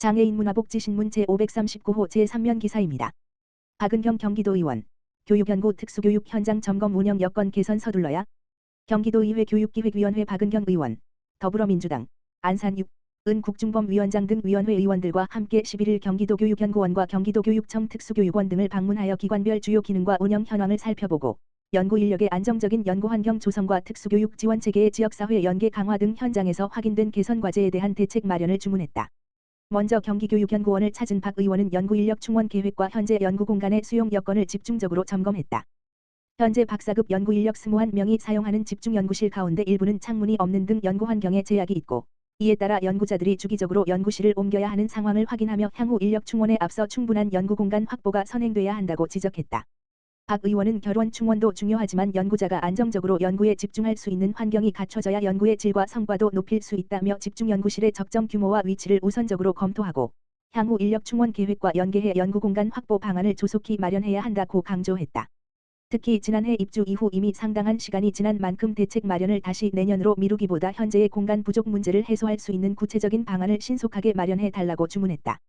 장애인 문화복지신문 제539호 제3면 기사입니다. 박은경 경기도의원. 교육연구 특수교육 현장 점검 운영 여건 개선 서둘러야. 경기도의회 교육기획위원회 박은경 의원. 더불어민주당. 안산 6은 국중범 위원장 등 위원회 의원들과 함께 11일 경기도교육연구원과 경기도교육청 특수교육원 등을 방문하여 기관별 주요 기능과 운영 현황을 살펴보고 연구 인력의 안정적인 연구 환경 조성과 특수교육 지원 체계의 지역사회 연계 강화 등 현장에서 확인된 개선 과제에 대한 대책 마련을 주문했다. 먼저 경기교육연구원을 찾은 박 의원은 연구 인력 충원 계획과 현재 연구 공간의 수용 여건을 집중적으로 점검했다. 현재 박사급 연구 인력 21명이 사용하는 집중 연구실 가운데 일부는 창문이 없는 등 연구 환경에 제약이 있고 이에 따라 연구자들이 주기적으로 연구실을 옮겨야 하는 상황을 확인하며 향후 인력 충원에 앞서 충분한 연구 공간 확보가 선행돼야 한다고 지적했다. 박 의원은 결원 충원도 중요하지만 연구자가 안정적으로 연구에 집중할 수 있는 환경이 갖춰져야 연구의 질과 성과도 높일 수 있다며 집중 연구실의 적정 규모와 위치를 우선적으로 검토하고 향후 인력 충원 계획과 연계해 연구 공간 확보 방안을 조속히 마련해야 한다고 강조했다. 특히 지난해 입주 이후 이미 상당한 시간이 지난 만큼 대책 마련을 다시 내년으로 미루기보다 현재의 공간 부족 문제를 해소할 수 있는 구체적인 방안을 신속하게 마련해 달라고 주문했다.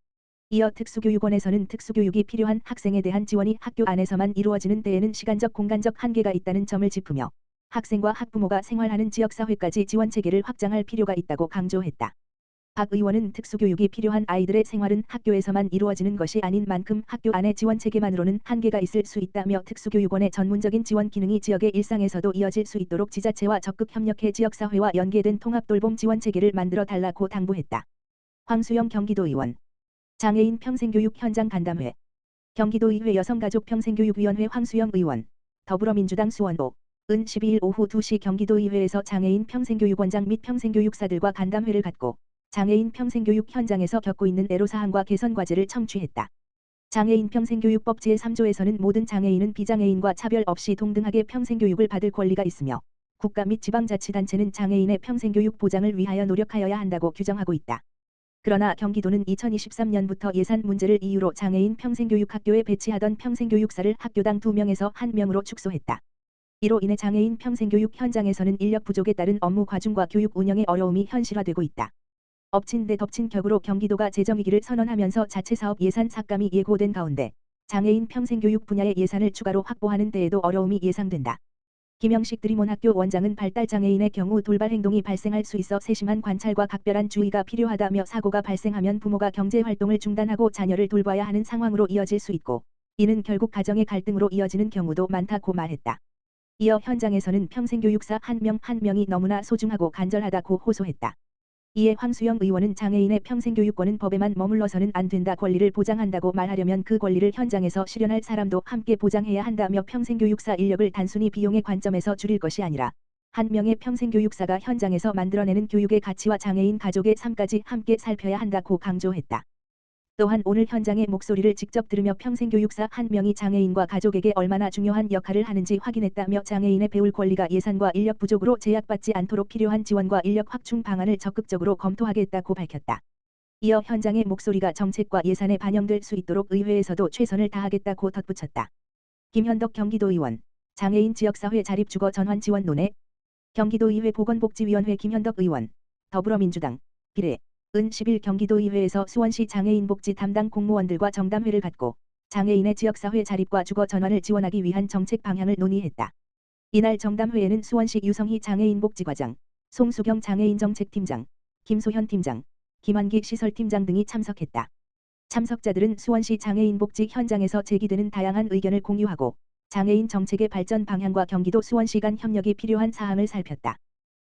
이어 특수교육원에서는 특수교육이 필요한 학생에 대한 지원이 학교 안에서만 이루어지는 데에는 시간적 공간적 한계가 있다는 점을 짚으며 학생과 학부모가 생활하는 지역사회까지 지원 체계를 확장할 필요가 있다고 강조했다. 박 의원은 특수교육이 필요한 아이들의 생활은 학교에서만 이루어지는 것이 아닌 만큼 학교 안의 지원 체계만으로는 한계가 있을 수 있다며 특수교육원의 전문적인 지원 기능이 지역의 일상에서도 이어질 수 있도록 지자체와 적극 협력해 지역사회와 연계된 통합돌봄 지원 체계를 만들어 달라고 당부했다. 황수영 경기도의원. 장애인 평생교육 현장 간담회. 경기도의회 여성가족평생교육위원회 황수영 의원. 더불어민주당 수원도. 은 12일 오후 2시 경기도의회에서 장애인 평생교육원장 및 평생교육사들과 간담회를 갖고 장애인 평생교육 현장에서 겪고 있는 애로사항과 개선 과제를 청취했다. 장애인 평생교육법 제3조에서는 모든 장애인은 비장애인과 차별 없이 동등하게 평생교육을 받을 권리가 있으며 국가 및 지방자치단체는 장애인의 평생교육 보장을 위하여 노력하여야 한다고 규정하고 있다. 그러나 경기도는 2023년부터 예산 문제를 이유로 장애인 평생교육학교에 배치하던 평생교육사를 학교당 2명에서 1명으로 축소했다. 이로 인해 장애인 평생교육 현장에서는 인력 부족에 따른 업무 과중과 교육 운영의 어려움이 현실화되고 있다. 엎친 데 덮친 격으로 경기도가 재정위기를 선언하면서 자체사업 예산 삭감이 예고된 가운데 장애인 평생교육 분야의 예산을 추가로 확보하는 데에도 어려움이 예상된다. 김영식 드림온학교 원장은 발달장애인의 경우 돌발 행동이 발생할 수 있어 세심한 관찰과 각별한 주의가 필요하다며 사고가 발생하면 부모가 경제활동을 중단하고 자녀를 돌봐야 하는 상황으로 이어질 수 있고 이는 결국 가정의 갈등으로 이어지는 경우도 많다고 말했다. 이어 현장에서는 평생교육사 한 명이 너무나 소중하고 간절하다고 호소했다. 이에 황수영 의원은 장애인의 평생교육권은 법에만 머물러서는 안 된다. 권리를 보장한다고 말하려면 그 권리를 현장에서 실현할 사람도 함께 보장해야 한다며 평생교육사 인력을 단순히 비용의 관점에서 줄일 것이 아니라 한 명의 평생교육사가 현장에서 만들어내는 교육의 가치와 장애인 가족의 삶까지 함께 살펴야 한다고 강조했다. 또한 오늘 현장의 목소리를 직접 들으며 평생교육사 한 명이 장애인과 가족에게 얼마나 중요한 역할을 하는지 확인했다며 장애인의 배울 권리가 예산과 인력 부족으로 제약받지 않도록 필요한 지원과 인력 확충 방안을 적극적으로 검토하겠다고 밝혔다. 이어 현장의 목소리가 정책과 예산에 반영될 수 있도록 의회에서도 최선을 다하겠다고 덧붙였다. 김현덕 경기도의원. 장애인 지역사회 자립주거 전환 지원 논의. 경기도의회 보건복지위원회 김현덕 의원. 더불어민주당. 비례. 은 10일 경기도의회에서 수원시 장애인 복지 담당 공무원들과 정담회를 갖고 장애인의 지역사회 자립과 주거 전환을 지원하기 위한 정책 방향을 논의했다. 이날 정담회에는 수원시 유성희 장애인복지과장, 송수경 장애인정책팀장, 김소현 팀장, 김환기 시설팀장 등이 참석했다. 참석자들은 수원시 장애인복지 현장에서 제기되는 다양한 의견을 공유하고 장애인 정책의 발전 방향과 경기도 수원시 간 협력이 필요한 사항을 살폈다.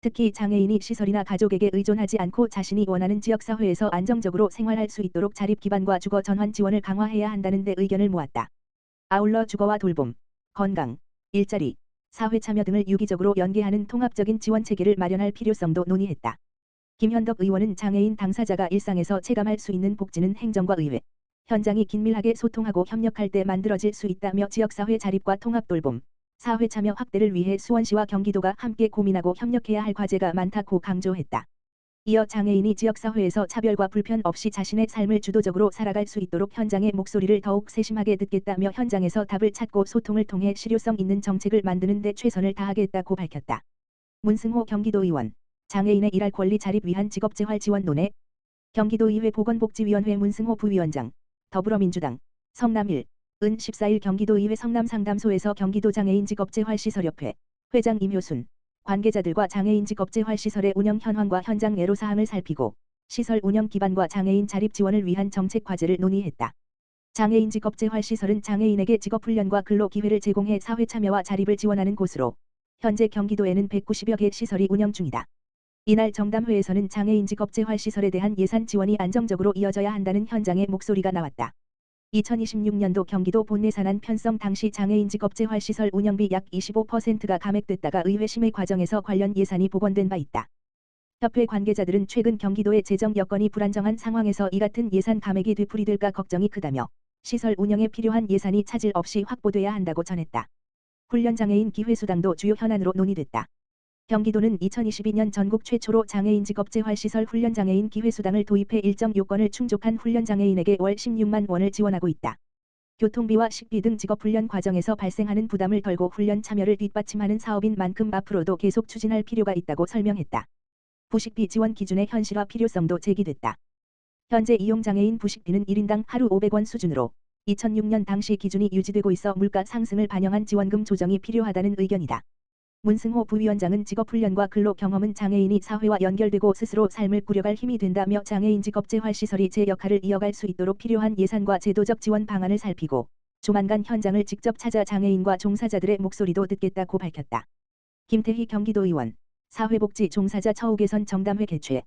특히 장애인이 시설이나 가족에게 의존하지 않고 자신이 원하는 지역사회에서 안정적으로 생활할 수 있도록 자립 기반과 주거 전환 지원을 강화해야 한다는 데 의견을 모았다. 아울러 주거와 돌봄, 건강, 일자리, 사회 참여 등을 유기적으로 연계하는 통합적인 지원 체계를 마련할 필요성도 논의했다. 김현덕 의원은 장애인 당사자가 일상에서 체감할 수 있는 복지는 행정과 의회, 현장이 긴밀하게 소통하고 협력할 때 만들어질 수 있다며 지역사회 자립과 통합 돌봄, 사회 참여 확대를 위해 수원시와 경기도가 함께 고민하고 협력해야 할 과제가 많다고 강조했다. 이어 장애인이 지역사회에서 차별과 불편 없이 자신의 삶을 주도적으로 살아갈 수 있도록 현장의 목소리를 더욱 세심하게 듣겠다며 현장에서 답을 찾고 소통을 통해 실효성 있는 정책을 만드는 데 최선을 다하겠다고 밝혔다. 문승호 경기도의원. 장애인의 일할 권리 자립 위한 직업재활 지원 논의. 경기도의회 보건복지위원회 문승호 부위원장, 더불어민주당, 성남일, 은 14일 경기도의회 성남상담소에서 경기도장애인직업재활시설협회 회장 임효순, 관계자들과 장애인직업재활시설의 운영 현황과 현장 애로사항을 살피고 시설 운영 기반과 장애인 자립 지원을 위한 정책 과제를 논의했다. 장애인직업재활시설은 장애인에게 직업훈련과 근로 기회를 제공해 사회 참여와 자립을 지원하는 곳으로 현재 경기도에는 190여 개 시설이 운영 중이다. 이날 정담회에서는 장애인직업재활시설에 대한 예산 지원이 안정적으로 이어져야 한다는 현장의 목소리가 나왔다. 2026년도 경기도 본예산안 편성 당시 장애인직업재활시설 운영비 약 25%가 감액됐다가 의회 심의 과정에서 관련 예산이 복원된 바 있다. 협회 관계자들은 최근 경기도의 재정 여건이 불안정한 상황에서 이 같은 예산 감액이 되풀이될까 걱정이 크다며 시설 운영에 필요한 예산이 차질 없이 확보돼야 한다고 전했다. 훈련장애인 기회수당도 주요 현안으로 논의됐다. 경기도는 2022년 전국 최초로 장애인직업재활시설 훈련장애인 기회수당을 도입해 일정 요건을 충족한 훈련장애인에게 월 16만 원을 지원하고 있다. 교통비와 식비 등 직업훈련 과정에서 발생하는 부담을 덜고 훈련 참여를 뒷받침하는 사업인 만큼 앞으로도 계속 추진할 필요가 있다고 설명했다. 부식비 지원 기준의 현실화 필요성도 제기됐다. 현재 이용장애인 부식비는 1인당 하루 500원 수준으로 2006년 당시 기준이 유지되고 있어 물가 상승을 반영한 지원금 조정이 필요하다는 의견이다. 문승호 부위원장은 직업훈련과 근로 경험은 장애인이 사회와 연결되고 스스로 삶을 꾸려갈 힘이 된다며 장애인직업재활시설이 제 역할을 이어갈 수 있도록 필요한 예산과 제도적 지원 방안을 살피고 조만간 현장을 직접 찾아 장애인과 종사자들의 목소리도 듣겠다고 밝혔다. 김태희 경기도의원, 사회복지 종사자 처우 개선 정담회 개최.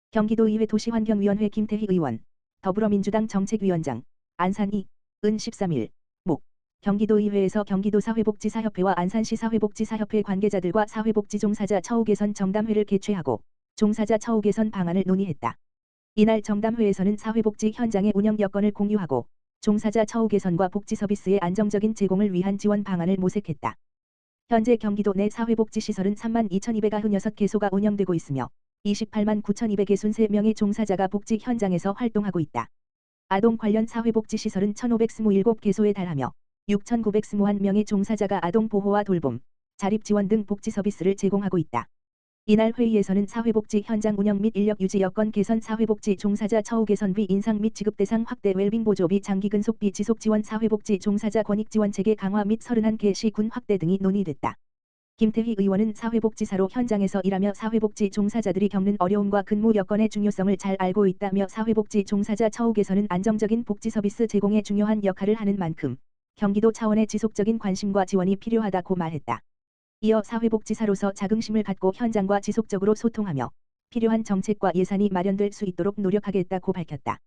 경기도의회 도시환경위원회 김태희 의원, 더불어민주당 정책위원장, 안산이, 은 13일, 목. 경기도의회에서 경기도사회복지사협회와 안산시 사회복지사협회 관계자들과 사회복지 종사자 처우 개선 정담회를 개최하고 종사자 처우 개선 방안을 논의했다. 이날 정담회에서는 사회복지 현장의 운영 여건을 공유하고 종사자 처우 개선과 복지 서비스의 안정적인 제공을 위한 지원 방안을 모색했다. 현재 경기도 내 사회복지시설은 32,296개소가 운영되고 있으며 28만 9,263명의 종사자가 복지 현장에서 활동하고 있다. 아동 관련 사회복지시설은 1,527개소에 달하며 6,921명의 종사자가 아동 보호와 돌봄, 자립 지원 등 복지 서비스를 제공하고 있다. 이날 회의에서는 사회복지 현장 운영 및 인력 유지 여건 개선, 사회복지 종사자 처우 개선비 인상 및 지급 대상 확대, 웰빙 보조비 장기 근속비 지속 지원, 사회복지 종사자 권익 지원 체계 강화 및 31개 시군 확대 등이 논의됐다. 김태희 의원은 사회복지사로 현장에서 일하며 사회복지 종사자들이 겪는 어려움과 근무 여건의 중요성을 잘 알고 있다며 사회복지 종사자 처우 개선은 안정적인 복지 서비스 제공에 중요한 역할을 하는 만큼 경기도 차원의 지속적인 관심과 지원이 필요하다고 말했다. 이어 사회복지사로서 자긍심을 갖고 현장과 지속적으로 소통하며 필요한 정책과 예산이 마련될 수 있도록 노력하겠다고 밝혔다.